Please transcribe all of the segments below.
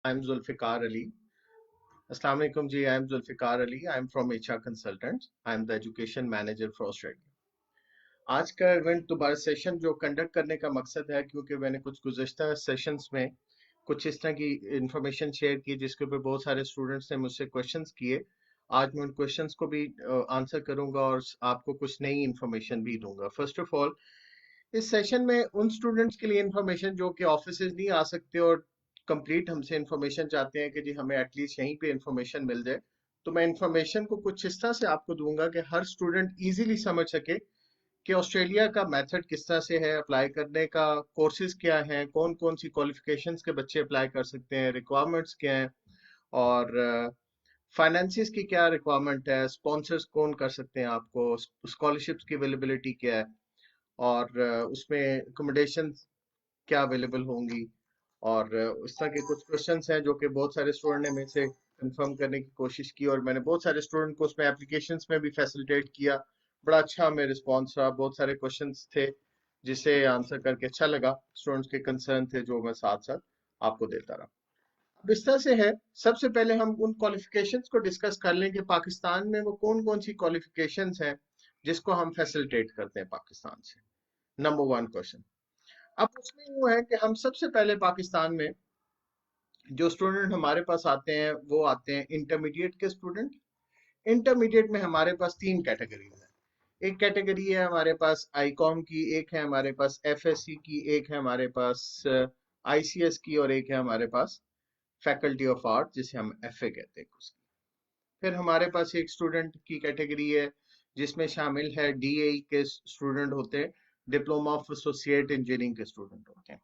I'm Zulfikar Ali. Assalamu alaikum ji. I'm Zulfikar Ali. I'm from HR Consultants. I'm the Education Manager for Australia. आज का event दोबारा session जो conduct करने का मकसद है, क्योंकि मैंने कुछ गुज़श्ता सेशंस में कुछ इस तरह की इंफॉर्मेशन शेयर की जिसके ऊपर बहुत सारे स्टूडेंट्स ने मुझसे क्वेश्चंस किए। आज मैं उन क्वेश्चंस को भी आंसर करूंगा और आपको कुछ नई इंफॉर्मेशन भी दूंगा। फर्स्ट ऑफ ऑल, इस सेशन में उन स्टूडेंट्स के लिए इंफॉर्मेशन जो कि ऑफिस नहीं आ सकते और कंप्लीट हमसे इंफॉर्मेशन चाहते हैं कि जी हमें एटलीस्ट यहीं पे इंफॉर्मेशन मिल जाए, तो मैं इंफॉर्मेशन को कुछ इस तरह से आपको दूंगा कि हर स्टूडेंट इजीली समझ सके कि ऑस्ट्रेलिया का मेथड किस तरह से है अप्लाई करने का, कोर्सेज क्या हैं, कौन कौन सी क्वालिफिकेशंस के बच्चे अप्लाई कर सकते हैं, रिक्वायरमेंट्स क्या हैं और फाइनेंसिस की क्या रिक्वायरमेंट है, स्पॉन्सर्स कौन कर सकते हैं आपको, स्कॉलरशिप्स की अवेलेबिलिटी क्या है और उसमें अकोमोडेशन क्या अवेलेबल होंगी और इस तरह के कुछ क्वेश्चंस हैं जो कि बहुत सारे स्टूडेंट ने मेरे से कंफर्म करने की कोशिश की और मैंने बहुत सारे स्टूडेंट को उसमें एप्लीकेशंस में भी फैसिलिटेट किया। बड़ा अच्छा हमें रिस्पॉन्स रहा, बहुत सारे क्वेश्चंस थे जिसे आंसर करके अच्छा लगा। स्टूडेंट्स के कंसर्न थे जो मैं साथ साथ आपको देता रहा। अब इस तरह से है, सबसे पहले हम उन क्वालिफिकेशंस को डिस्कस कर लें कि पाकिस्तान में वो कौन कौन सी क्वालिफिकेशंस हैं जिसको हम फैसिलिटेट करते हैं पाकिस्तान से। Number one question. अब उसमें यूं है कि हम सबसे पहले पाकिस्तान में जो स्टूडेंट हमारे पास आते हैं वो आते हैं इंटरमीडिएट के स्टूडेंट। इंटरमीडिएट में हमारे पास तीन कैटेगरीज हैं। एक कैटेगरी है हमारे पास आईकॉम की, एक है हमारे पास एफएससी की, एक है हमारे पास आईसीएस की और एक है हमारे पास फैकल्टी ऑफ आर्ट जिसे हम एफए कहते हैं उसकी। फिर हमारे पास एक स्टूडेंट की कैटेगरी है जिसमें शामिल है डीए के स्टूडेंट होते हैं, डिप्लोमा ऑफ एसोसिएट इंजीनियरिंग के स्टूडेंट होते हैं।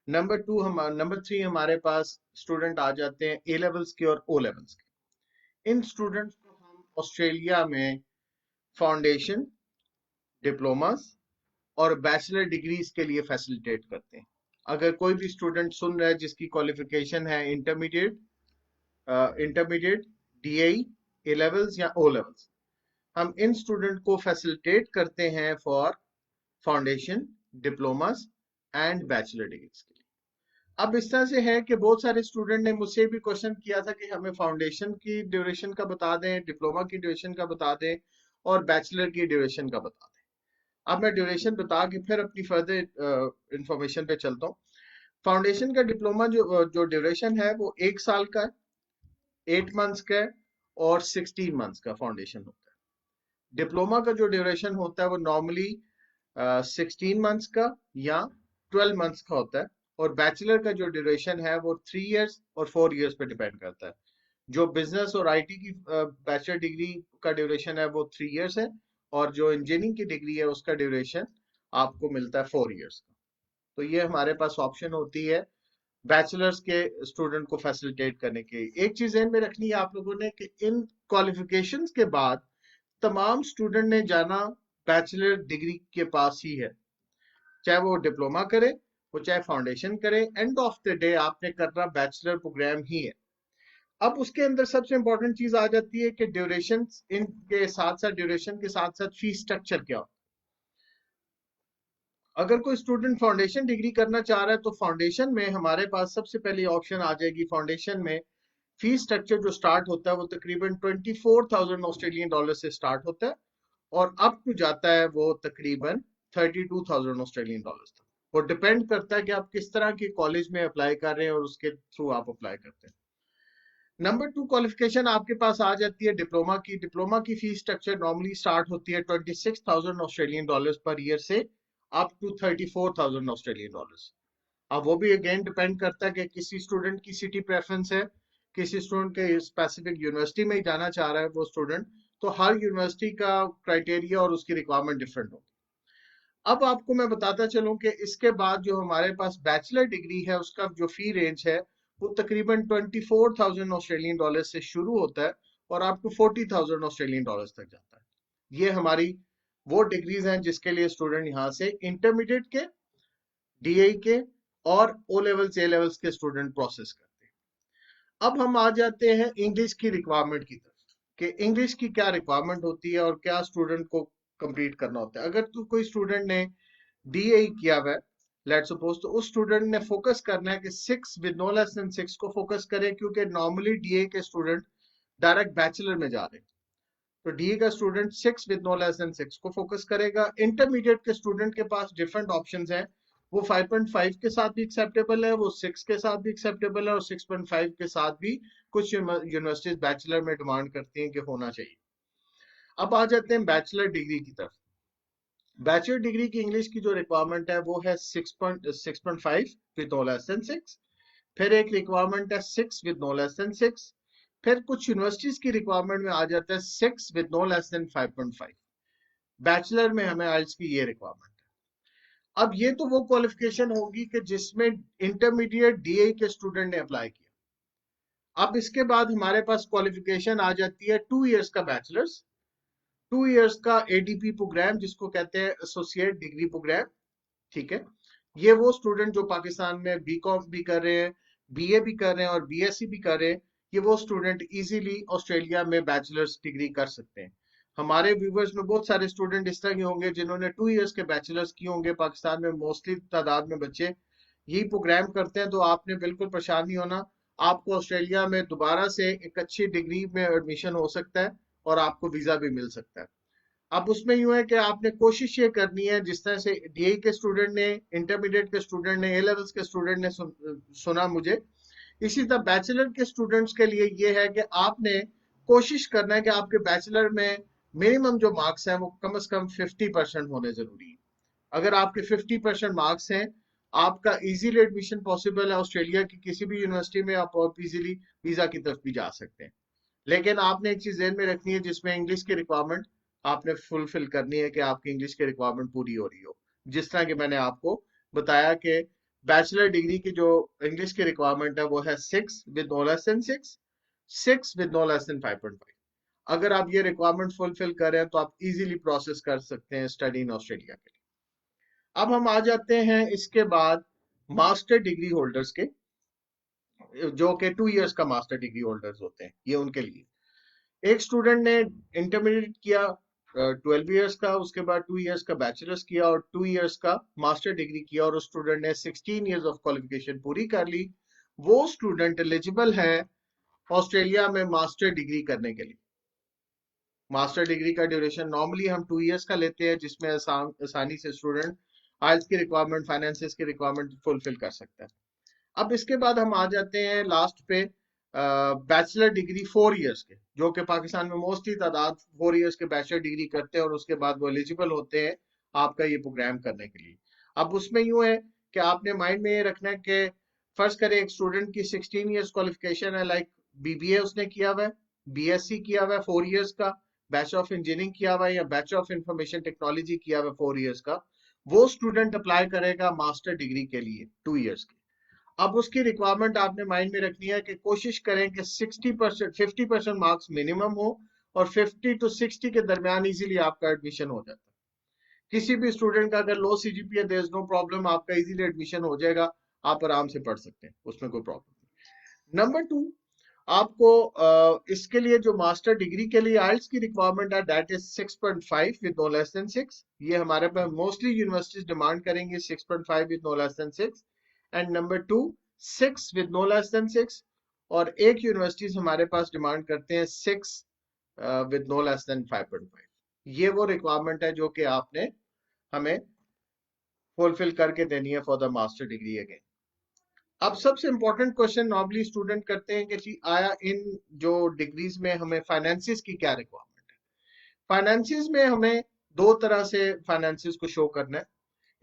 नंबर थ्री हमारे पास स्टूडेंट आ जाते हैं ए लेवल्स के और ओ लेवल्स के। इन स्टूडेंट्स को हम ऑस्ट्रेलिया में फाउंडेशन, डिप्लोमास और बैचलर डिग्रीज के लिए फैसिलिटेट करते हैं। अगर कोई भी स्टूडेंट सुन रहा है जिसकी क्वालिफिकेशन है इंटरमीडिएट, डीएई, ए लेवल्स या ओ लेवल्स, हम इन स्टूडेंट को फैसिलिटेट करते हैं for foundation, diplomas and bachelor degrees के लिए। अब इस तरह से है कि बहुत सारे स्टूडेंट ने मुझसे भी क्वेश्चन किया था कि हमें फाउंडेशन की ड्यूरेशन का बता दें, डिप्लोमा की ड्यूरेशन का बता दें और बैचलर की ड्यूरेशन का बता दें। अब मैं ड्यूरेशन बता के फिर अपनी फर्दर इंफॉर्मेशन पे चलता हूँ। फाउंडेशन का डिप्लोमा जो ड्यूरेशन है वो 1 साल का है, 8 मंथ्स का है और 16 मंथ्स का फाउंडेशन होता है। डिप्लोमा का जो ड्यूरेशन होता है वो नॉर्मली 16 मंथ्स का या 12 मंथ्स का होता है और बैचलर का जो ड्यूरेशन है वो 3 इयर्स और 4 इयर्स पे डिपेंड करता है। जो बिजनेस और आईटी की बैचलर डिग्री का ड्यूरेशन है वो 3 इयर्स है और जो इंजीनियरिंग की डिग्री है उसका ड्यूरेशन आपको मिलता है 4 इयर्स का। तो ये हमारे पास ऑप्शन होती है बैचलर्स के स्टूडेंट को फैसिलिटेट करने की। एक चीज ध्यान में रखनी है आप लोगों ने कि इन क्वालिफिकेशंस के बाद तमाम स्टूडेंट ने जाना बैचलर डिग्री के पास ही है, चाहे वो डिप्लोमा करे, वो चाहे फाउंडेशन करे, एंड ऑफ द डे आपने करना बैचलर प्रोग्राम ही है। अब उसके अंदर सबसे इंपॉर्टेंट चीज आ जाती है कि ड्यूरेशन इनके साथ साथ ड्यूरेशन के साथ साथ फीस स्ट्रक्चर क्या हो। अगर कोई स्टूडेंट फाउंडेशन डिग्री करना चाह रहा है तो फाउंडेशन में हमारे पास सबसे पहली ऑप्शन आ जाएगी। फाउंडेशन में फीस स्ट्रक्चर जो स्टार्ट होता है वो तकरीबन 24,000 ऑस्ट्रेलियन डॉलर से स्टार्ट होता है और अप टू जाता है वो तकरीबन 32,000 ऑस्ट्रेलियन डॉलर तक। वो डिपेंड करता है कि आप किस तरह के कॉलेज में अप्लाई कर रहे हैं और उसके थ्रू आप अप्लाई करते हैं। नंबर टू क्वालिफिकेशन आपके पास आ जाती है डिप्लोमा की। डिप्लोमा की फीस स्ट्रक्चर नॉर्मली स्टार्ट होती है 26,000 ऑस्ट्रेलियन डॉलर्स पर ईयर से अप टू 34,000 ऑस्ट्रेलियन डॉलर्स। अब वो भी अगेन डिपेंड करता है कि किसी स्टूडेंट की सिटी प्रेफरेंस है, किसी स्टूडेंट के स्पेसिफिक यूनिवर्सिटी में ही जाना चाह रहा है वो स्टूडेंट, तो हर यूनिवर्सिटी का क्राइटेरिया और उसकी रिक्वायरमेंट डिफरेंट होगी। अब आपको मैं बताता चलूं कि इसके बाद जो हमारे पास बैचलर डिग्री है उसका जो फी रेंज है वो तकरीबन 24,000 ऑस्ट्रेलियन डॉलर से शुरू होता है और आपको 40,000 ऑस्ट्रेलियन डॉलर्स तक जाता है। ये हमारी वो डिग्रीज हैं जिसके लिए स्टूडेंट यहाँ से इंटरमीडिएट के, डीए के और ओ लेवल्स, ए लेवल्स के स्टूडेंट प्रोसेस करते हैं। अब हम आ जाते हैं इंग्लिश की रिक्वायरमेंट की तरफ कि इंग्लिश की क्या रिक्वायरमेंट होती है और क्या स्टूडेंट को कंप्लीट करना होता है। अगर तो कोई स्टूडेंट ने डीए किया हुआ है लेट्स सपोज, तो उस स्टूडेंट ने फोकस करना है कि 6 विद नो लेस देन 6 को फोकस करे, क्योंकि नॉर्मली डीए के स्टूडेंट डायरेक्ट बैचलर में जा रहे हैं। तो डीए का student 6 with no less than 6 को फोकस करेगा। इंटरमीडिएट के स्टूडेंट के पास डिफरेंट ऑप्शंस हैं, वो 5.5 के साथ भी एक्सेप्टेबल है, वो 6 के साथ भी एक्सेप्टेबल है, और 6.5 के साथ भी कुछ यूनिवर्सिटीज बैचलर में डिमांड करती हैं कि होना चाहिए। अब आ जाते हैं बैचलर डिग्री की तरफ। बैचलर डिग्री की इंग्लिश की जो रिक्वायरमेंट है वो है 6.5 विद नो लेस देन 6। फिर एक रिक्वायरमेंट है 6 विद नो लेस देन 6। फिर कुछ यूनिवर्सिटीज की रिक्वायरमेंट में आ जाता है 6 with no less than 5.5। Bachelor में हमें आइल्स की ये रिक्वायरमेंट है। अब ये तो वो क्वालिफिकेशन होगी कि जिसमें इंटरमीडिएट डीए के स्टूडेंट ने अप्लाई किया। अब इसके बाद हमारे पास क्वालिफिकेशन आ जाती है 2 इयर्स का बैचलर्स, 2 इयर्स का एडीपी प्रोग्राम जिसको कहते हैं एसोसिएट डिग्री प्रोग्राम। ठीक है, ये वो स्टूडेंट जो पाकिस्तान में बीकॉम भी कर रहे हैं, बीए भी कर रहे हैं और बीएससी भी कर रहे हैं, ये वो स्टूडेंट इजीली ऑस्ट्रेलिया में बैचलर्स डिग्री कर सकते हैं। हमारे व्यूवर्स में बहुत सारे स्टूडेंट इस तरह के होंगे जिन्होंने 2 इयर्स के बैचलर्स किए होंगे। पाकिस्तान में मोस्टली तादाद में बच्चे यही प्रोग्राम करते हैं, तो आपने बिल्कुल परेशान नहीं होना। आपको ऑस्ट्रेलिया में दोबारा से एक अच्छी डिग्री में एडमिशन हो सकता है और आपको वीजा भी मिल सकता है। अब उसमें यूं है कि आपने कोशिश ये करनी है, जिस तरह से डीए के स्टूडेंट ने, इंटरमीडिएट के स्टूडेंट ने, ए लेवल्स के स्टूडेंट ने सुना मुझे, इसी तरह बैचलर के स्टूडेंट्स के लिए ये है कि आपने कोशिश करना है कि आपके बैचलर में मिनिमम जो मार्क्स हैं वो कम से कम 50% होने जरूरी है। अगर आपके 50% मार्क्स हैं, आपका इजीली एडमिशन पॉसिबल है ऑस्ट्रेलिया की किसी भी यूनिवर्सिटी में। आप इजीली वीजा की तरफ भी जा सकते हैं। लेकिन आपने एक चीज ध्यान में रखनी है, जिसमें इंग्लिश की रिक्वायरमेंट आपने फुलफिल करनी है कि आपकी इंग्लिश की रिक्वायरमेंट पूरी हो रही हो। जिस तरह कि मैंने आपको बताया कि बैचलर डिग्री की जो इंग्लिश की रिक्वायरमेंट है वो है 6 with no less than 6, 6 with no less than 5.5। अगर आप ये रिक्वायरमेंट फुलफिल करें तो आप इजीली प्रोसेस कर सकते हैं स्टडी इन ऑस्ट्रेलिया के लिए। अब हम आ जाते हैं इसके बाद मास्टर डिग्री होल्डर्स के, जो कि 2 इयर्स का मास्टर डिग्री होल्डर्स होते हैं। ये उनके लिए, एक स्टूडेंट ने इंटरमीडिएट किया 12 इयर्स का, उसके बाद 2 इयर्स का बैचलर्स किया और 2 इयर्स का मास्टर डिग्री किया, और उस स्टूडेंट ने 16 इयर्स ऑफ क्वालिफिकेशन पूरी कर ली। वो स्टूडेंट एलिजिबल है ऑस्ट्रेलिया में मास्टर डिग्री करने के लिए। मास्टर डिग्री का ड्यूरेशन नॉर्मली हम 2 इयर्स का लेते हैं, जिसमें आसानी से स्टूडेंट आइल्स की रिक्वायरमेंट, फाइनेंसिस की रिक्वायरमेंट फुलफिल कर सकता है। अब इसके बाद हम आ जाते हैं लास्ट पे बैचलर डिग्री 4 इयर्स के, जो कि पाकिस्तान में मोस्टली तादाद 4 इयर्स के बैचलर डिग्री करते हैं और उसके बाद वो एलिजिबल होते हैं आपका ये प्रोग्राम करने के लिए। अब उसमें यूं है कि आपने माइंड में ये रखना है कि फर्स्ट करें एक स्टूडेंट की 16 इयर्स क्वालिफिकेशन है, लाइक बीबीए उसने किया हुआ है, बीएससी किया हुआ है 4 इयर्स का, बैचलर ऑफ इंजीनियरिंग किया हुआ है या बैचलर ऑफ इंफॉर्मेशन टेक्नोलॉजी किया हुआ है 4 इयर्स का। वो स्टूडेंट अप्लाई करेगा मास्टर डिग्री के लिए 2 इयर्स की। अब उसकी रिक्वायरमेंट आपने माइंड में रखनी है कि कोशिश करें कि 60%, 50% मार्क्स मिनिमम हो और 50 to 60 के दरमियान इजीली आपका एडमिशन हो जाता है। किसी भी स्टूडेंट का अगर low CGPA, there is no problem, आपका इजीली एडमिशन हो जाएगा, आप आराम से पढ़ सकते हैं, उसमें कोई प्रॉब्लम नहीं। नंबर 2, आपको इसके लिए जो मास्टर डिग्री के लिए आइल्स की रिक्वायरमेंट है that is 6.5 with no less than 6। ये हमारे पास मोस्टली यूनिवर्सिटीज डिमांड करेंगे 6.5 with no less than 6। And number 2, 6 with no less than 6। और एक यूनिवर्सिटीज हमारे पास डिमांड करते हैं 6 विद नो लेस देन 5.5। ये वो रिक्वायरमेंट है जो कि आपने हमें फुलफिल करके देनी है for the master degree again. अब सबसे इंपॉर्टेंट क्वेश्चन नॉर्मली स्टूडेंट करते हैं कि जी आया इन जो डिग्रीज में हमें फाइनेंसिस की क्या रिक्वायरमेंट है। फाइनेंसिस में हमें दो तरह से फाइनेंसिस को शो करना है,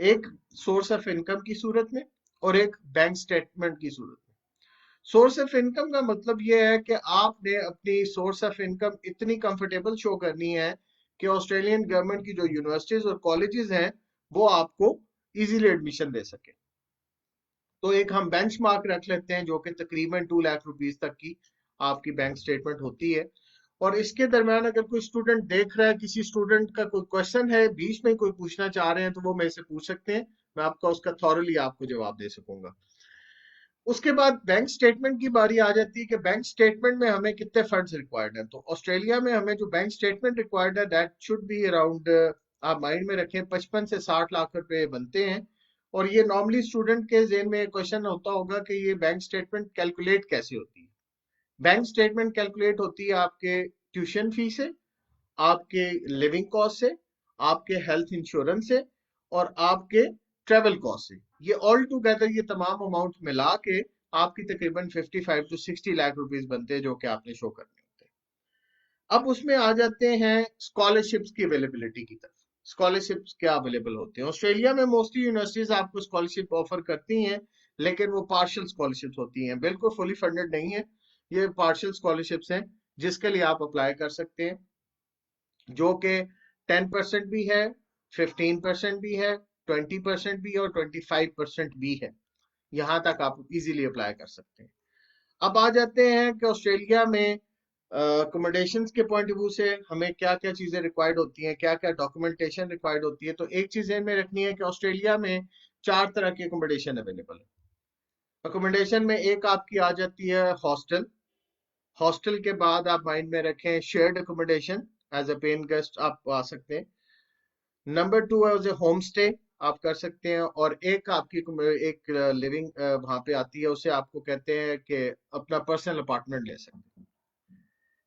एक सोर्स ऑफ इनकम की सूरत में और एक बैंक स्टेटमेंट की सूरत में। सोर्स ऑफ इनकम का मतलब यह है कि आपने अपनी सोर्स ऑफ इनकम इतनी कंफर्टेबल शो करनी है कि ऑस्ट्रेलियन गवर्नमेंट की जो यूनिवर्सिटीज और कॉलेजेस हैं वो आपको इजीली एडमिशन दे सके। तो एक हम बेंचमार्क रख लेते हैं जो कि तकरीबन 2 लाख रुपीस तक की आपकी बैंक स्टेटमेंट होती है। और इसके दरमियान अगर कोई स्टूडेंट देख रहा है, किसी स्टूडेंट का कोई क्वेश्चन है, बीच में कोई पूछना चाह रहे हैं, तो वो मेरे से पूछ सकते हैं, मैं आपका उसका थॉरली आपको जवाब दे सकूंगा। उसके बाद बैंक स्टेटमेंट की बारी आ जाती है कि बैंक स्टेटमेंट में हमें कितने फंड्स रिक्वायर्ड हैं। तो ऑस्ट्रेलिया में हमें जो बैंक स्टेटमेंट रिक्वायर्ड है दैट शुड बी अराउंड, आप माइंड में रखें 55 से 60 लाख रुपए बनते हैं। और ये नॉर्मली स्टूडेंट के ज़हन में क्वेश्चन होता होगा कि ये बैंक स्टेटमेंट कैलकुलेट कैसे होती है। बैंक स्टेटमेंट कैलकुलेट होती है आपके ट्यूशन फी से, आपके लिविंग कॉस्ट से, आपके हेल्थ इंश्योरेंस से और आपके ट्रेवल कॉस्ट से। ये ऑल टुगेदर ये तमाम अमाउंट मिला के आपकी तकरीबन 55 टू 60 लाख रुपीस बनते हैं, जो कि आपने शो करने होते हैं। अब उसमें आ जाते हैं स्कॉलरशिप्स की अवेलेबिलिटी की तरफ। स्कॉलरशिप्स क्या अवेलेबल होते हैं ऑस्ट्रेलिया में? मोस्टली यूनिवर्सिटीज आपको स्कॉलरशिप ऑफर करती हैं, लेकिन वो पार्शियल स्कॉलरशिप्स होती हैं, बिल्कुल फुली फंडेड नहीं है। ये पार्शियल स्कॉलरशिप्स हैं जिसके लिए आप अप्लाई कर सकते हैं, जो कि 10% भी है, 15% भी है, 20% भी है और 25% भी है। यहां तक आप इजीली अप्लाई कर सकते हैं। अब आ जाते हैं कि ऑस्ट्रेलिया में अकोमोडेशन के पॉइंट ऑफ व्यू से हमें क्या क्या चीजें रिक्वायर्ड होती हैं, क्या क्या डॉक्यूमेंटेशन रिक्वायर्ड होती है। तो एक चीज में रखनी है कि ऑस्ट्रेलिया में 4 तरह की अकोमोडेशन अवेलेबल है। अकोमोडेशन में एक आपकी आ जाती है हॉस्टल। हॉस्टल के बाद आप माइंड में रखें shared accommodation, as a paying guest आप आ सकते हैं। नंबर 2 है होम स्टे, आप कर सकते हैं। और एक आपकी एक लिविंग वहां पे आती है, उसे आपको कहते हैं कि अपना पर्सनल अपार्टमेंट ले सकते हैं।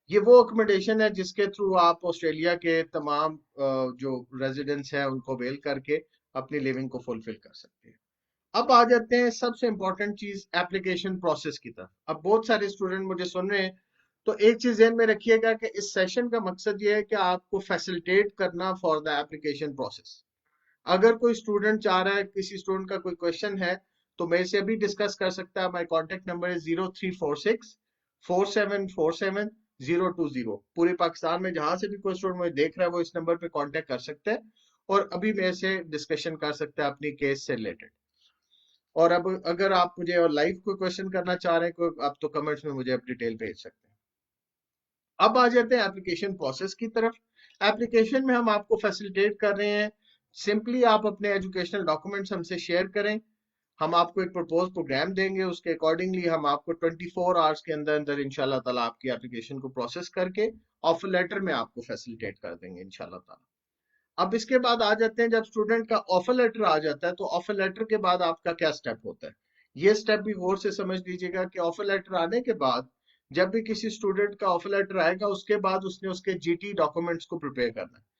ये वो अकोमोडेशन है जिसके थ्रू आप ऑस्ट्रेलिया के तमाम जो रेजिडेंट्स हैं उनको वेल करके अपनी लिविंग को फुलफिल कर सकते हैं। अब आ जाते हैं सबसे इंपॉर्टेंट चीज, एप्लीकेशन प्रोसेस की तरफ। अब बहुत सारे स्टूडेंट मुझे सुन रहे हैं, तो एक चीज ध्यान में रखिएगा कि इस सेशन का मकसद ये है कि आपको फैसिलिटेट करना फॉर द एप्लीकेशन प्रोसेस। अगर कोई स्टूडेंट चाह रहा है, किसी स्टूडेंट का कोई क्वेश्चन है, तो मेरे से अभी डिस्कस कर सकता है। माई कॉन्टेक्ट नंबर है 0346 4747 020। पूरे पाकिस्तान में जहां से भी कोई स्टूडेंट मुझे देख रहा है वो इस नंबर पे कांटेक्ट कर सकते हैं और अभी मेरे से डिस्कशन कर सकते हैं अपनी केस से रिलेटेड। और अब अगर आप मुझे और लाइव कोई क्वेश्चन करना चाह रहे हैं कोई, आप तो कमेंट्स में मुझे अब डिटेल भेज सकते हैं। अब आ जाते हैं एप्लीकेशन प्रोसेस की तरफ। एप्लीकेशन में हम आपको फैसिलिटेट कर रहे हैं, सिंपली आप अपने एजुकेशनल डॉक्यूमेंट्स हमसे शेयर करें, हम आपको एक प्रपोज प्रोग्राम देंगे, उसके अकॉर्डिंगली हम आपको 24 आवर्स के अंदर अंदर इंशाल्लाह ताला आपकी एप्लीकेशन को प्रोसेस करके ऑफर लेटर में आपको फैसिलिटेट कर देंगे इंशाल्लाह ताला। अब इसके बाद आ जाते हैं, जब स्टूडेंट का ऑफर लेटर आ जाता है तो ऑफर लेटर के बाद आपका क्या स्टेप होता है, ये स्टेप भी गौर से समझ लीजिएगा कि ऑफर लेटर आने के बाद जब भी किसी स्टूडेंट का ऑफर लेटर आएगा उसके बाद उसने उसके जीटी डॉक्यूमेंट्स को प्रिपेयर करना है।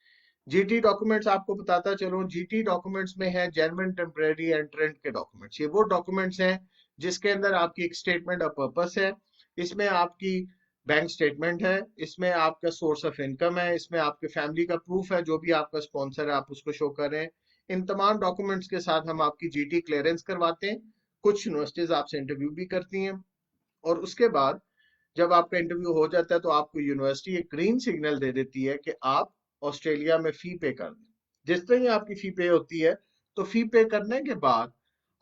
जीटी डॉक्यूमेंट्स आपको बताता चलो, जीटी डॉक्यूमेंट्स में है जेन्युइन टेम्परेरी एंट्रेंट के डॉक्यूमेंट्स। ये वो डॉक्यूमेंट्स हैं जिसके अंदर आपकी एक स्टेटमेंट ऑफ पर्पस है, इसमें आपकी बैंक स्टेटमेंट है, इसमें आपका सोर्स ऑफ इनकम है, इसमें आपके फैमिली का प्रूफ है, जो भी आपका स्पॉन्सर है आप उसको शो कर रहे हैं। इन तमाम डॉक्यूमेंट्स के साथ हम आपकी जीटी क्लियरेंस करवाते हैं। कुछ यूनिवर्सिटीज आपसे इंटरव्यू भी करती हैं और उसके बाद जब आपका इंटरव्यू हो जाता है तो आपको यूनिवर्सिटी एक ग्रीन सिग्नल दे देती है कि आप ऑस्ट्रेलिया में फी पे कर दें। जिस तरह ही आपकी फी पे होती है, तो फी पे करने के बाद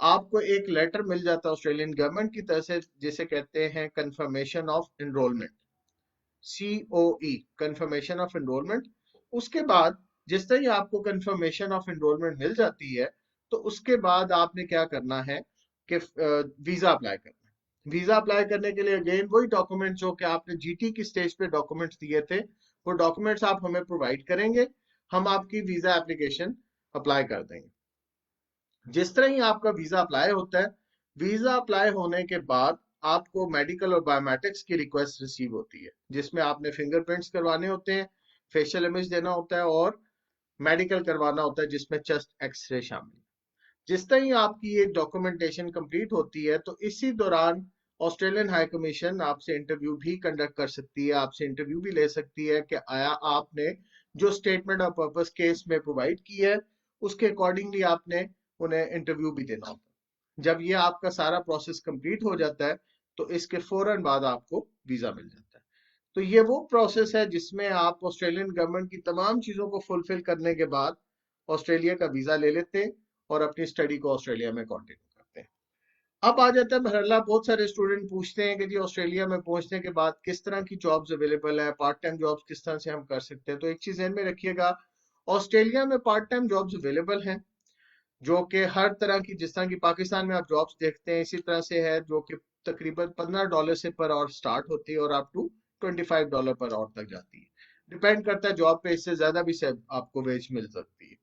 आपको एक लेटर मिल जाता है ऑस्ट्रेलियन गवर्नमेंट की तरफ से, जिसे कहते हैं confirmation of enrolment, COE, confirmation of enrolment. उसके बाद जिस तरह ही आपको कंफर्मेशन ऑफ एनरोलमेंट मिल जाती है, तो उसके बाद आपने क्या करना है कि वीजा अप्लाई करना है। वीजा अप्लाई करने के लिए अगेन वही डॉक्यूमेंट जो कि आपने जीटी की स्टेज पे डॉक्यूमेंट्स दिए थे, वो डॉक्यूमेंट्स आप हमें प्रोवाइड करेंगे, हम आपकी वीजा एप्लीकेशन अप्लाई कर देंगे। जिस तरह ही आपका वीजा अप्लाई होता है, वीजा अप्लाई होने के बाद आपको मेडिकल और बायोमेट्रिक्स की रिक्वेस्ट रिसीव होती है, जिसमें आपने फिंगरप्रिंट्स करवाने होते हैं, फेशियल इमेज देना होता है और मेडिकल करवाना होता है जिसमें चेस्ट एक्सरे शामिल है। जिस तरह ही आपकी ये डॉक्यूमेंटेशन कंप्लीट होती है, तो इसी दौरान ऑस्ट्रेलियन हाई कमीशन आपसे इंटरव्यू भी कंडक्ट कर सकती है, आपसे इंटरव्यू भी ले सकती है कि आया आपने जो स्टेटमेंट ऑफ पर्पस केस में प्रोवाइड की है उसके अकॉर्डिंगली आपने उन्हें इंटरव्यू भी देना होता है। जब ये आपका सारा प्रोसेस कंप्लीट हो जाता है तो इसके फौरन बाद आपको वीजा मिल जाता है। तो ये वो प्रोसेस है जिसमें आप ऑस्ट्रेलियन गवर्नमेंट की तमाम चीजों को फुलफिल करने के बाद ऑस्ट्रेलिया का वीजा ले लेते हैं और अपनी स्टडी को ऑस्ट्रेलिया में कंटिन्यू करते हैं। अब आ जाता है मरहला, बहुत सारे स्टूडेंट पूछते हैं कि जी ऑस्ट्रेलिया में पहुंचने के बाद किस तरह की जॉब्स अवेलेबल है, पार्ट टाइम जॉब्स किस तरह से हम कर सकते हैं। तो एक चीज ध्यान में रखिएगा, ऑस्ट्रेलिया में पार्ट टाइम जॉब्स अवेलेबल हैं, जो कि हर तरह की, जिस तरह की पाकिस्तान में आप जॉब्स देखते हैं इसी तरह से है, जो कि तकरीबन $15 से पर आवर स्टार्ट होती है और अप टू $25 पर आवर तक जाती है। डिपेंड करता है जॉब पे, इससे ज्यादा भी से आपको वेज मिल सकती है।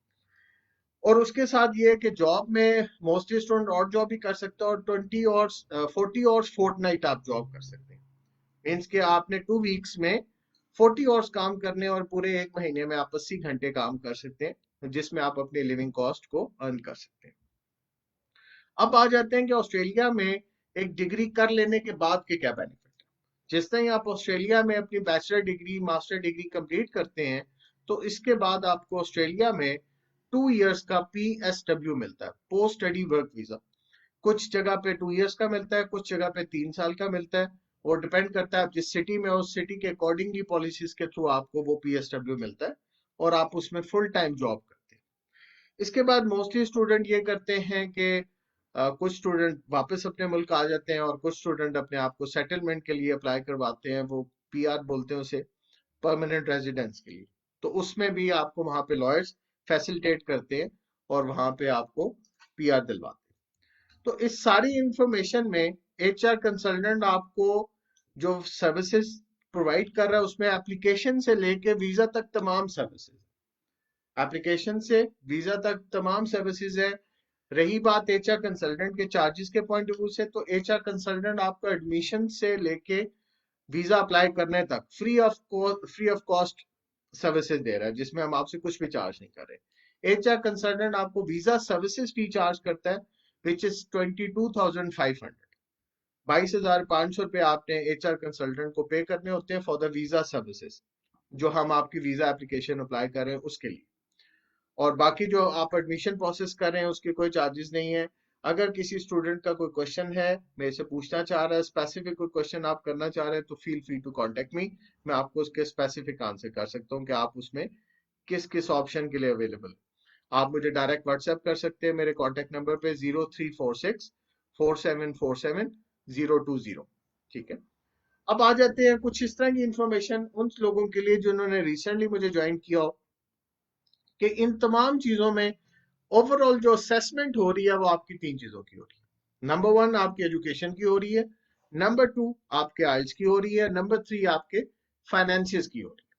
और उसके साथ ये है कि जॉब में मोस्टली स्टूडेंट और जॉब भी कर सकते हैं, और 40 आवर्स फोर्टनाइट आप जॉब कर सकते हैं। मीन्स कि आपने 2 वीक्स में 40 आवर्स काम करने और पूरे एक महीने में आप 80 घंटे काम कर सकते हैं, जिसमें आप अपनी लिविंग कॉस्ट को अर्न कर सकते हैं। अब आ जाते हैं कि ऑस्ट्रेलिया में एक डिग्री कर लेने के बाद के क्या बेनिफिट है। जिस तरह आप ऑस्ट्रेलिया में अपनी bachelor degree master degree complete करते हैं, तो इसके बाद आपको ऑस्ट्रेलिया में 2 इयर्स का PSW मिलता है, पोस्ट स्टडी वर्क वीजा। कुछ जगह पे 2 इयर्स का मिलता है, कुछ जगह पे 3 साल का मिलता है, और डिपेंड करता है आप जिस सिटी में उस सिटी के अकॉर्डिंगली पॉलिसीज के थ्रू आपको वो PSW मिलता है, और आप उसमें फुल टाइम जॉब करते हैं। इसके बाद मोस्टली स्टूडेंट ये करते हैं कि कुछ स्टूडेंट वापस अपने मुल्क आ जाते हैं, और कुछ स्टूडेंट अपने आप को सेटलमेंट के लिए अप्लाई करवाते हैं, वो PR बोलते हैं उसे, परमानेंट रेजिडेंस के लिए। तो उसमें भी आपको वहां पे लॉयर्स फैसिलिटेट करते हैं, और वहां पे आपको PR दिलवाते हैं। तो इस सारी इंफॉर्मेशन में HR कंसल्टेंट आपको जो सर्विसेज प्रोवाइड कर रहा है, उसमें एप्लीकेशन से लेके वीजा तक तमाम सर्विसेज, एप्लीकेशन से वीजा तक तमाम सर्विसेज है। रही बात HR कंसल्टेंट के चार्जेस के पॉइंट ऑफ व्यू से, तो HR कंसल्टेंट आपको एडमिशन से लेके वीजा अप्लाई करने तक फ्री ऑफ कॉस्ट सर्विसेज दे रहा है, जिसमें हम आपसे कुछ भी चार्ज नहीं कर रहे। HR कंसल्टेंट आपको वीजा सर्विसेज फी चार्ज करता है, विच इज 22,500, 22,500 रुपये आपने HR कंसल्टेंट को पे करने होते हैं फॉर द वीजा सर्विसेज, जो हम आपकी वीजा एप्लीकेशन अप्लाई कर रहे हैं उसके लिए। और बाकी जो आप एडमिशन प्रोसेस कर रहे हैं उसके कोई चार्जेस नहीं है। अगर किसी स्टूडेंट का कोई क्वेश्चन है, मेरे से पूछना चाह रहा है, स्पेसिफिक कोई क्वेश्चन आप करना चाह रहे हैं, तो feel free to contact me. मैं आपको उसके स्पेसिफिक आंसर कर सकता हूँ कि आप उसमें किस किस ऑप्शन के लिए अवेलेबल। आप मुझे डायरेक्ट व्हाट्सएप कर सकते हैं मेरे कॉन्टेक्ट नंबर पे 0346 4747 020। ठीक है। अब आ जाते हैं कुछ इस तरह की इंफॉर्मेशन उन लोगों के लिए जिन्होंने रिसेंटली मुझे ज्वाइन किया हो, कि इन तमाम चीजों में ओवरऑल जो असेसमेंट हो रही है वो आपकी 3 चीजों की हो रही है। नंबर 1 आपकी एजुकेशन की हो रही है, नंबर 2 आपके आइल्स की हो रही है, नंबर 3 आपके फाइनेंसिस की हो रही है।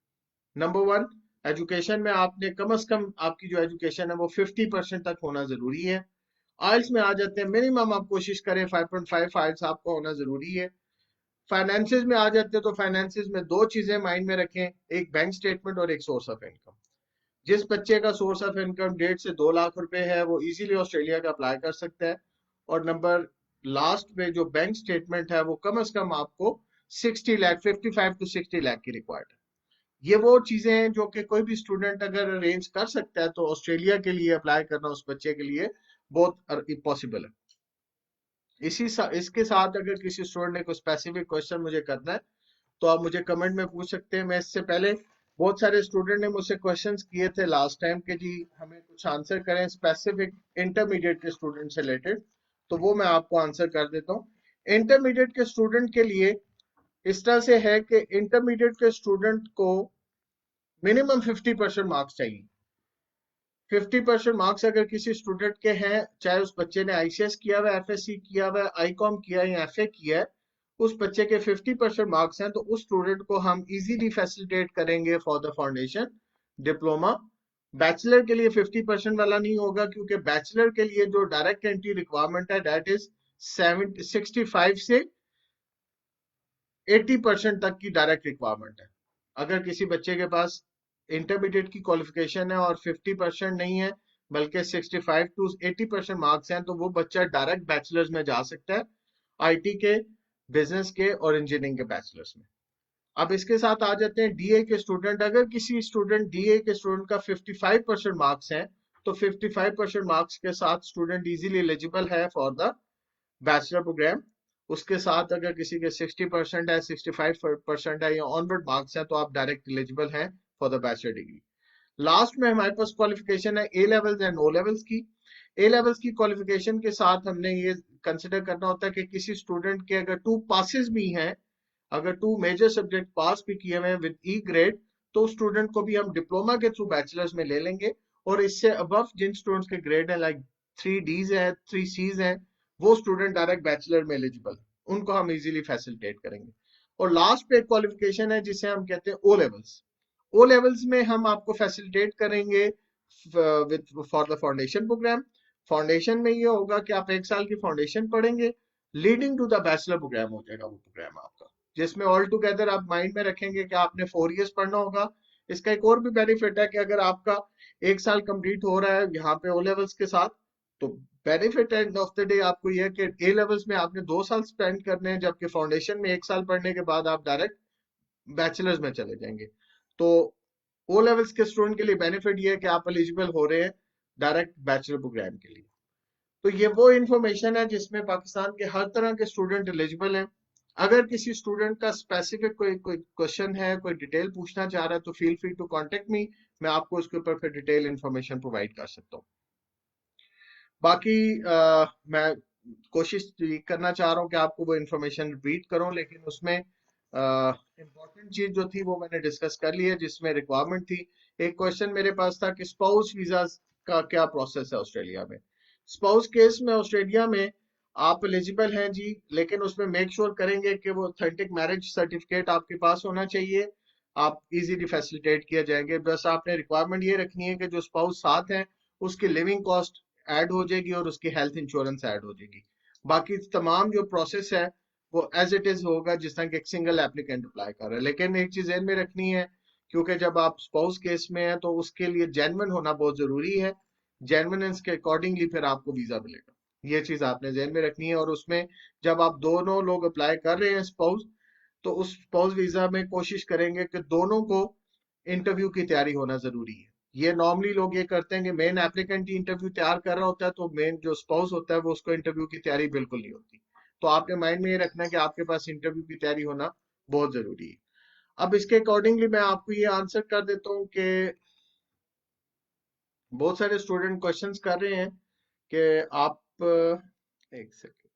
नंबर 1 एजुकेशन में आपने कम से कम आपकी जो एजुकेशन है वो 50% तक होना जरूरी है। आइल्स में आ जाते हैं मिनिमम आप कोशिश करें 5.5 आइल्स आपका होना जरूरी है। फाइनेंसिस में आ जाते हैं तो फाइनेंसिस में दो चीजें माइंड में रखें, एक बैंक स्टेटमेंट और एक सोर्स ऑफ इनकम। जिस बच्चे का सोर्स ऑफ इनकम 1.5 से 2 लाख रुपए है वो इजीली ऑस्ट्रेलिया का अप्लाई कर सकता है। और नंबर लास्ट में जो बैंक स्टेटमेंट है वो कम से कम आपको 60 लाख 55 to 60 लाख की रिक्वायर्ड है। ये वो चीजें हैं जो कि कोई भी स्टूडेंट अगर अरेंज कर सकता है, तो ऑस्ट्रेलिया के लिए अप्लाई करना उस बच्चे के लिए बहुत पॉसिबल है। इसके साथ अगर किसी स्टूडेंट ने कोई स्पेसिफिक क्वेश्चन मुझे करना है, तो आप मुझे कमेंट में पूछ सकते हैं। मैं इससे पहले बहुत सारे स्टूडेंट ने मुझसे क्वेश्चंस किए थे लास्ट टाइम के, जी हमें कुछ आंसर करें स्पेसिफिक इंटरमीडिएट के स्टूडेंट से रिलेटेड, तो वो मैं आपको आंसर कर देता हूँ। इंटरमीडिएट के स्टूडेंट के लिए इस तरह से है कि इंटरमीडिएट के स्टूडेंट को मिनिमम 50% मार्क्स चाहिए। 50% मार्क्स अगर किसी स्टूडेंट के हैं, चाहे उस बच्चे ने ICS किया हुआ, FSC किया हुआ, ICOM किया या FA किया है, उस बच्चे के 50% मार्क्स हैं, तो उस स्टूडेंट को हम इजीली फैसिलिटेट करेंगे for the foundation diploma. Bachelor के लिए 50% वाला नहीं होगा, क्योंकि बैचलर के लिए जो डायरेक्ट एंट्री रिक्वायरमेंट है दैट इज 65 से 80% तक की डायरेक्ट रिक्वायरमेंट है। अगर किसी बच्चे के पास इंटरमीडिएट की क्वालिफिकेशन है और 50% नहीं है, बल्कि 65 to 80% मार्क्स हैं, तो वो बच्चा डायरेक्ट बैचलर्स में जा सकता है, IT के, बिजनेस के और इंजीनियरिंग के बैचलर्स में। अब इसके साथ आ जाते हैं DA के स्टूडेंट। अगर किसी स्टूडेंट DA के स्टूडेंट का 55% मार्क्स है, तो 55% मार्क्स के साथ स्टूडेंट इजीली एलिजिबल है फॉर द बैचलर प्रोग्राम। उसके साथ अगर किसी के 60% है, 65% है या ऑनवर्ड मार्क्स है, तो आप डायरेक्ट एलिजिबल हैं for the bachelor degree. Last में हमारे पास क्वालिफिकेशन है A levels and O levels की। A लेवल्स की क्वालिफिकेशन के साथ हमने ये कंसिडर करना होता है कि किसी स्टूडेंट के अगर 2 पासिस भी हैं, अगर 2 मेजर सब्जेक्ट पास भी किए हुए हैं विद E ग्रेड, तो स्टूडेंट को भी हम डिप्लोमा के थ्रू बैचलर्स में ले लेंगे। और इससे अबव जिन स्टूडेंट्स के ग्रेड है, लाइक 3Ds है, 3Cs है, वो स्टूडेंट डायरेक्ट बैचलर में एलिजिबल, उनको हम इजीली फैसिलिटेट करेंगे। और लास्ट पे क्वालिफिकेशन है जिसे हम कहते हैं O लेवल्स। O लेवल्स में हम आपको फैसिलिटेट करेंगे with for the foundation programme. Foundation में ये होगा कि आप 1 साल की फाउंडेशन पढ़ेंगे, leading to the bachelor programme हो जाएगा वो प्रोग्राम आपका, जिसमें ऑल टुगेदर आप माइंड में रखेंगे कि आपने 4 इयर्स पढ़ना होगा। इसका एक और भी बेनिफिट है कि अगर आपका 1 साल कंप्लीट हो रहा है यहाँ पे ओ लेवल्स के साथ, तो benefit end of the day आपको यह है कि ए लेवल्स में आपने 2 साल स्पेंड करने हैं, जबकि फाउंडेशन में 1 साल पढ़ने के बाद आप डायरेक्ट बैचलर्स में चले जाएंगे। तो ओ लेवल्स के स्टूडेंट के लिए बेनिफिट ये है कि आप एलिजिबल हो रहे हैं डायरेक्ट बैचलर प्रोग्राम के लिए। तो ये वो इंफॉर्मेशन है जिसमें पाकिस्तान के हर तरह के स्टूडेंट एलिजिबल हैं। अगर किसी स्टूडेंट का स्पेसिफिक कोई क्वेश्चन है, कोई डिटेल पूछना चाह रहा है, तो feel free to contact me, मैं आपको उसके ऊपर फिर डिटेल इंफॉर्मेशन प्रोवाइड कर सकता हूँ। बाकी मैं कोशिश करना चाह रहा हूँ कि आपको वो इंफॉर्मेशन रिपीट करूँ, लेकिन उसमें इम्पोर्टेंट चीज जो थी वो मैंने डिस्कस कर ली है, जिसमें रिक्वायरमेंट थी। एक क्वेश्चन मेरे पास था कि स्पाउस वीजा का क्या प्रोसेस है ऑस्ट्रेलिया में। स्पाउस केस में ऑस्ट्रेलिया में आप एलिजिबल हैं जी, लेकिन उसमें मेक श्योर करेंगे कि वो ऑथेंटिक मैरिज सर्टिफिकेट आपके पास होना चाहिए, आप इजीली फैसिलिटेट किया जाएंगे। बस आपने रिक्वायरमेंट ये रखनी है कि जो स्पाउस साथ है उसकी लिविंग कॉस्ट ऐड हो जाएगी और उसकी हेल्थ इंश्योरेंस ऐड हो जाएगी। बाकी तमाम जो प्रोसेस है वो एज इट इज होगा जिस तरह की एक सिंगल एप्लीकेंट अप्लाई कर रहा है। लेकिन एक चीज ध्यान में रखनी है, क्योंकि जब आप स्पाउस केस में है तो उसके लिए जेन्युइन होना बहुत जरूरी है। जेन्युइनेंस के अकॉर्डिंगली फिर आपको वीजा मिलेगा, ये चीज आपने ध्यान में रखनी है। और उसमें जब आप दोनों लोग अप्लाई कर रहे हैं स्पाउस, तो उस स्पाउस वीजा में कोशिश करेंगे कि दोनों को इंटरव्यू की तैयारी होना जरूरी है। ये नॉर्मली लोग ये करते हैं कि मेन एप्लीकेंट ही इंटरव्यू तैयार कर रहा होता है, तो मेन जो स्पाउस होता है वो उसको इंटरव्यू की तैयारी बिल्कुल नहीं होती। तो आपने माइंड में ये रखना है कि आपके पास इंटरव्यू की तैयारी होना बहुत जरूरी है। अब इसके अकॉर्डिंगली मैं आपको ये आंसर कर देता हूँ कि बहुत सारे स्टूडेंट क्वेश्चंस कर रहे हैं कि आप एक सेकंड।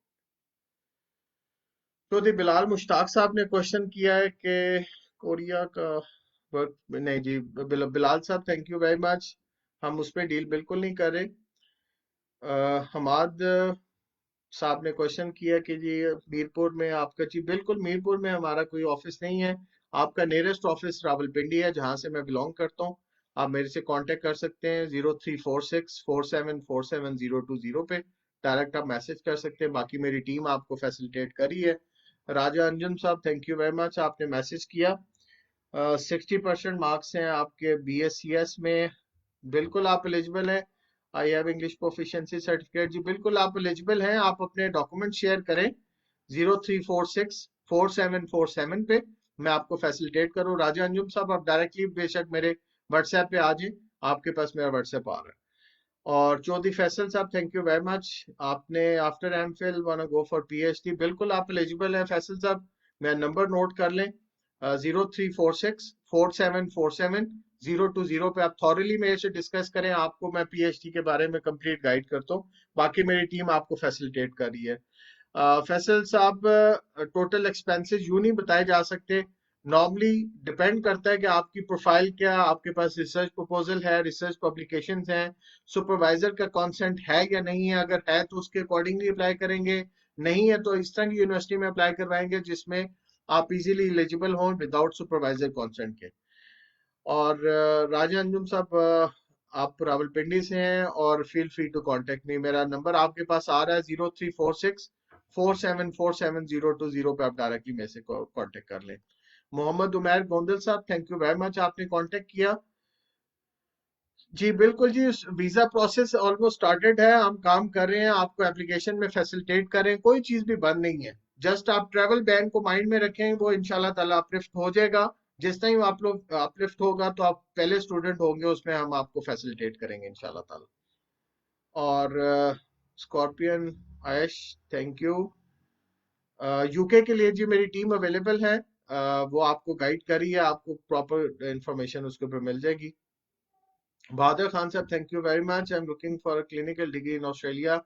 तो दी बिलाल मुश्ताक साहब ने क्वेश्चन किया है कि कोरिया का वर्क, नहीं जी बिलाल साहब थैंक यू वेरी मच, हम उस पर डील बिल्कुल नहीं कर रहे। हमाद साहब ने क्वेश्चन किया कि जी मीरपुर में आपका, जी बिल्कुल मीरपुर में हमारा कोई ऑफिस नहीं है। आपका नियरेस्ट ऑफिस रावलपिंडी है जहां से मैं बिलोंग करता हूँ। आप मेरे से कांटेक्ट कर सकते हैं 0346474700 पे, डायरेक्ट आप मैसेज कर सकते हैं। बाकी मेरी टीम आपको फैसिलिटेट करी है। राजा अंजुम साहब थैंक यू वेरी मच, आपने मैसेज किया। 60% मार्क्स हैं आपके BScs में, बिल्कुल आप एलिजिबल हैं। I have English proficiency certificate, जी बिल्कुल आप एलिजिबल हैं। आप अपने डॉक्यूमेंट शेयर करें 03464747 पे, मैं आपको फैसिलिटेट करूँ। राजा अंजुम साहब आप डायरेक्टली बेशक मेरे व्हाट्सएप पे आ जाए, आपके पास मेरा व्हाट्सएप आ रहा है। और चौधरी फैसल साहब थैंक यू वेरी मच, आपने आफ्टर एमफिल वाना गो फॉर PhD, बिल्कुल आप एलिजिबल हैं फैसल साहब। मैं नंबर नोट कर लें 0346474700 पे आप थॉरली मेरे से डिस्कस करें, आपको मैं PhD के बारे में कंप्लीट गाइड करता हूँ। बाकी मेरी टीम आपको फैसिलिटेट कर रही है। फैसल साहब टोटल एक्सपेंसेस यूं नहीं बताए जा सकते, नॉर्मली डिपेंड करता है कि आपकी प्रोफाइल क्या, आपके पास रिसर्च प्रपोजल है, रिसर्च पब्लिकेशंस हैं, सुपरवाइजर का कंसेंट है या नहीं है। अगर है तो उसके अकॉर्डिंगली अप्लाई करेंगे, नहीं है तो इस तरह की यूनिवर्सिटी में अप्लाई करवाएंगे जिसमें आप इजीली एलिजिबल हों विदाउट सुपरवाइजर कंसेंट के। और राजा अंजुम साहब आप रावलपिंडी से हैं और feel free to contact me, मेरा नंबर आपके पास आ रहा है 0346474700 पे, आप डायरेक्टली मेरे से कांटेक्ट कर लें। मोहम्मद उमैर गोंदल साहब थैंक यू वेरी मच, आपने कांटेक्ट किया। जी बिल्कुल जी, वीजा प्रोसेस ऑलमोस्ट स्टार्टेड है, हम काम कर रहे हैं, आपको एप्लीकेशन में फैसिलिटेट कर रहे हैं, कोई चीज भी बंद नहीं है। जस्ट आप ट्रेवल बैन को माइंड में रखें, वो इंशाल्लाह ताला अपलिफ्ट हो जाएगा। जिस टाइम आप लोग अपलिफ्ट होगा तो आप पहले स्टूडेंट होंगे उसमें, हम आपको फैसिलिटेट करेंगे इंशाल्लाह ताला। और स्कॉर्पियन आयश थैंक यू। यूके के लिए जी मेरी टीम अवेलेबल है, वो आपको गाइड करी है, आपको प्रॉपर इंफॉर्मेशन उसके ऊपर मिल जाएगी। बहादुर खान साहब thank you very much, I am looking for a clinical degree in Australia.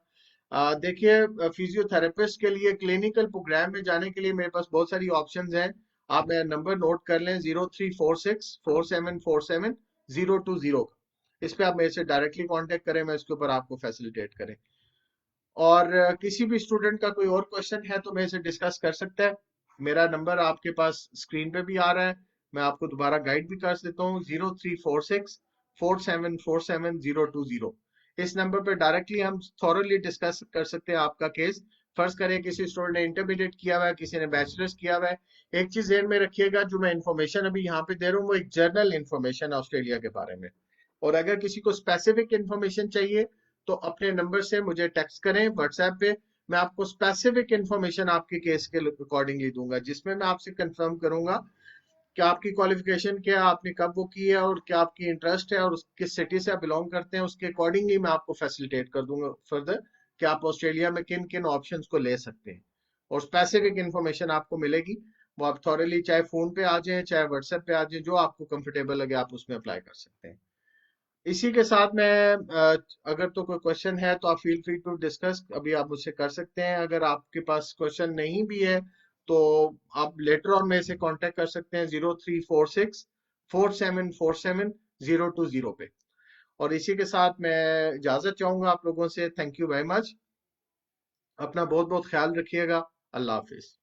देखिए फिजियोथेरेपिस्ट के लिए क्लिनिकल प्रोग्राम में जाने के लिए मेरे पास बहुत सारी ऑप्शंस हैं। आप मेरा नंबर नोट कर लें 0346474700 का, इस पे आप मेरे से डायरेक्टली कांटेक्ट करें, मैं इसके ऊपर आपको फैसिलिटेट करें। और किसी भी स्टूडेंट का कोई और क्वेश्चन है तो मेरे से डिस्कस कर सकता है। मेरा नंबर आपके पास स्क्रीन पे भी आ रहा है, मैं आपको दोबारा गाइड भी कर देता हूँ 0346 4747 020। इस नंबर पर डायरेक्टली हम थॉरली डिस्कस कर सकते हैं आपका केस। फर्ज करें किसी स्टूडेंट ने इंटरमीडिएट किया हुआ है, किसी ने बैचलर्स किया हुआ है। एक चीज ध्यान में रखिएगा, जो मैं इन्फॉर्मेशन अभी यहाँ पे दे रहा हूँ वो एक जनरल इन्फॉर्मेशन है ऑस्ट्रेलिया के बारे में। और अगर किसी को स्पेसिफिक इन्फॉर्मेशन चाहिए तो अपने नंबर से मुझे टेक्स्ट करें व्हाट्सएप पे। मैं आपको स्पेसिफिक इन्फॉर्मेशन आपके केस के अकॉर्डिंगली दूंगा, जिसमें मैं आपसे कंफर्म करूंगा कि आपकी क्वालिफिकेशन क्या है, आपने कब वो की है, और क्या आपकी इंटरेस्ट है, और किस सिटी से आप बिलोंग करते हैं। उसके अकॉर्डिंगली मैं आपको फैसिलिटेट कर दूंगा फर्दर कि आप ऑस्ट्रेलिया में किन किन ऑप्शंस को ले सकते हैं। और स्पेसिफिक इंफॉर्मेशन आपको मिलेगी, वो आप थॉरली चाहे फोन पे आ जाए चाहे व्हाट्सएप पे आ जाए, जो आपको कंफर्टेबल लगे आप उसमें अप्लाई कर सकते हैं। इसी के साथ मैं अगर तो कोई क्वेश्चन है तो आप फील फ्री टू डिस्कस, अभी आप मुझसे कर सकते हैं। अगर आपके पास क्वेश्चन नहीं भी है तो आप लेटर ऑन मेरे से कांटेक्ट कर सकते हैं 0346 4747 020 पे। और इसी के साथ मैं इजाजत चाहूंगा आप लोगों से। Thank you very much. अपना बहुत बहुत ख्याल रखिएगा। अल्लाह हाफिज।